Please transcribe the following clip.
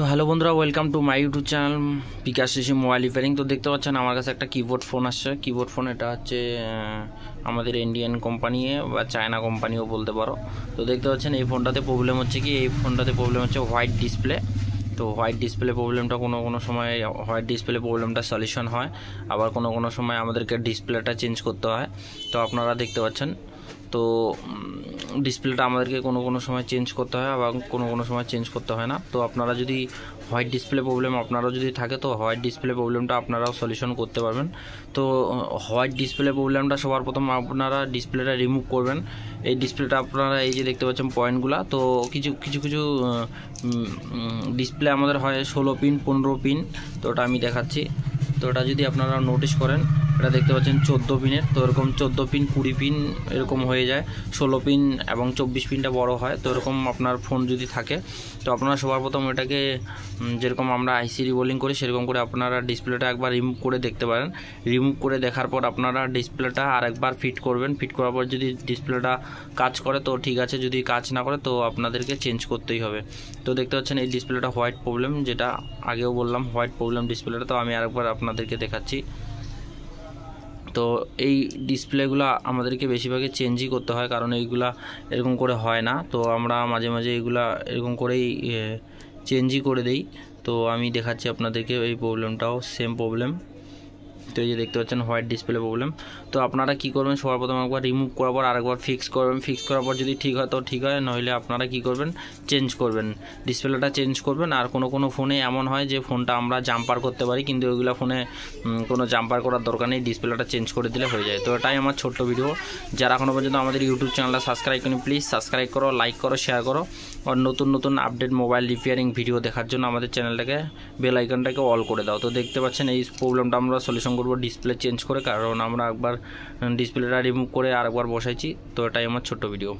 তো হ্যালো বন্ধুরা, welcome to my YouTube channel Bikash Rishi mobile repairing. তো দেখতে পাচ্ছেন আমার কাছে একটা কিবোর্ড ফোন আসছে। কিবোর্ড ফোন এটা হচ্ছে আমাদের ইন্ডিয়ান কোম্পানি বা চায়না কোম্পানিও বলতে পারো। তো দেখতে পাচ্ছেন এই ফোনটাতে প্রবলেম হচ্ছে কি, এই ফোনটাতে প্রবলেম হচ্ছে হোয়াইট ডিসপ্লে। তো হোয়াইট ডিসপ্লে প্রবলেমটা কোনো সময় হোয়াইট ডিসপ্লে প্রবলেমটা সলিউশন হয়, আবার কোনো সময় আমাদেরকে ডিসপ্লেটা চেঞ্জ করতে হয়। তো আপনারা দেখতে পাচ্ছেন, তো ডিসপ্লেটা আমাদেরকে কোনো সময় চেঞ্জ করতে হয়, আবার কোনো সময় চেঞ্জ করতে হয় না। তো আপনারা যদি হোয়াইট ডিসপ্লে প্রবলেম আপনারাও যদি থাকে, তো হোয়াইট ডিসপ্লে প্রবলেমটা আপনারাও সলিউশন করতে পারবেন। তো হোয়াইট ডিসপ্লে প্রবলেমটা সবার প্রথম আপনারা ডিসপ্লেটা রিমুভ করবেন। এই ডিসপ্লেটা আপনারা এই যে দেখতে পাচ্ছেন পয়েন্টগুলা, তো কিছু ডিসপ্লে আমাদের হয় 16 পিন 15 পিন। তো ওটা আমি দেখাচ্ছি। তো ওটা যদি আপনারা নোটিশ করেন, এটা দেখতে পাচ্ছেন 14 পিনের। তো এরকম 14 পিন 20 পিন এরকম হয়ে যায়, 16 পিন এবং 24 পিনটা বড় হয়। তো এরকম আপনার ফোন যদি থাকে, তো আপনারা সবার প্রথম এটাকে যেরকম আমরা আইসি রিবোলিং করি সেরকম করে আপনারা ডিসপ্লেটা একবার রিমুভ করে দেখতে পারেন। রিমুভ করে দেখার পর আপনারা ডিসপ্লেটা আরেকবার ফিট করবেন। ফিট করার পর যদি ডিসপ্লেটা কাজ করে তো ঠিক আছে, যদি কাজ না করে তো আপনাদেরকে চেঞ্জ করতেই হবে। তো দেখতে পাচ্ছেন এই ডিসপ্লেটা হোয়াইট প্রবলেম, যেটা আগেও বললাম হোয়াইট প্রবলেম ডিসপ্লেটা। তো আমি আরেকবার আপনাদেরকে দেখাচ্ছি। তো এই ডিসপ্লেগুলো আমাদেরকে বেশিরভাগই চেঞ্জই করতে হয়, কারণ এইগুলা এরকম করে হয় না। তো আমরা মাঝে মাঝে এইগুলা এরকম করেই চেঞ্জই করে দেই। তো আমি দেখাচ্ছি আপনাদেরকে, এই প্রবলেমটাও সেম প্রবলেম। তো এই যে দেখতে পাচ্ছেন হোয়াইট ডিসপ্লে প্রবলেম। তো আপনারা কি করবেন, সবার প্রথমে একবার রিমুভ করার পর আরেকবার ফিক্স করবেন। ফিক্স করার পর যদি ঠিক হয় তো ঠিক হয়, নইলে আপনারা কি করবেন, চেঞ্জ করবেন, ডিসপ্লেটা চেঞ্জ করবেন। আর কোনো ফোনে এমন হয় যে ফোনটা আমরা জাম্পার করতে পারি, কিন্তু ওইগুলো ফোনে কোনো জাম্পার করার দরকার নেই, ডিসপ্লেটা চেঞ্জ করে দিলে হয়ে যায়। তো এটাই আমার ছোট্ট ভিডিও। যারা এখনও পর্যন্ত আমাদের ইউটিউব চ্যানেলটা সাবস্ক্রাইব করেন, প্লিজ সাবস্ক্রাইব করো, লাইক করো, শেয়ার করো। আর নতুন আপডেট মোবাইল রিপেয়ারিং ভিডিও দেখার জন্য আমাদের চ্যানেলটাকে বেল আইকনটাকে অল করে দাও। তো দেখতে পাচ্ছেন এই প্রবলেমটা আমরা সলিউশন করবো ডিসপ্লে চেঞ্জ করে, কারণ আমরা একবার ডিসপ্লেটা রিমুভ করে আরেকবার বসাইছি। তো এটাই আমার ছোট্ট ভিডিও।